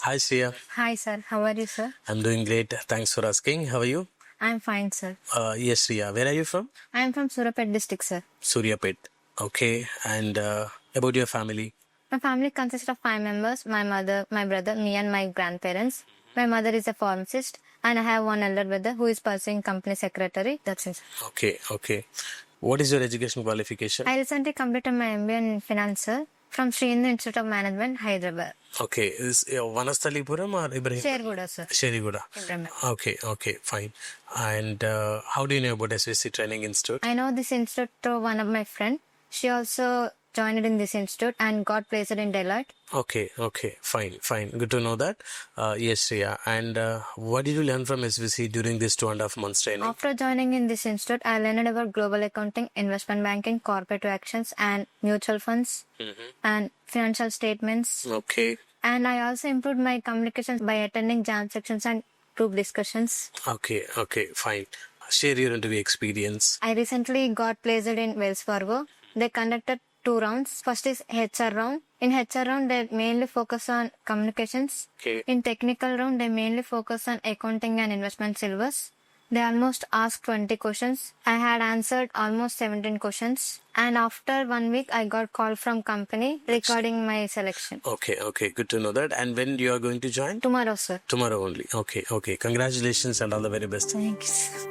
Hi, Shreya. Hi, sir. How are you, sir? I'm doing great. Thanks for asking. How are you? I'm fine, sir. Yes, Shreya. Where are you from? I'm from Surapet district, sir. Suryapet. Okay. And about your family? My family consists of 5 members: my mother, my brother, me, and my grandparents. My mother is a pharmacist, and I have one elder brother who is pursuing company secretary. That's it. Okay. What is your education qualification? I recently completed my MBA in finance, sir, from Sri Hindu Institute of Management, Hyderabad. Okay. Is Vanasthalipuram or Ibrahim? Sherguda, sir. Sheriguda. Ibrahim. Okay, fine. And how do you know about SVC Training Institute? I know this institute through one of my friend. She also joined in this institute and got placed in Deloitte. Okay, fine. Good to know that. Yes, Shreya. And what did you learn from SVC during this 2.5 months training? After joining in this institute, I learned about global accounting, investment banking, corporate actions, and mutual funds, and financial statements. Okay. And I also improved my communications by attending jam sections and group discussions. Okay, fine. Share your interview experience. I recently got placed in Wells Fargo. They conducted 2 rounds. First is HR round. In HR round, they mainly focus on communications. Okay. In technical round, they mainly focus on accounting and investment syllabus. They almost asked 20 questions. I had answered almost 17 questions. And after 1 week, I got call from company regarding my selection. Okay. Good to know that. And when you are going to join? Tomorrow, sir. Tomorrow only. Okay. Congratulations and all the very best. Thanks.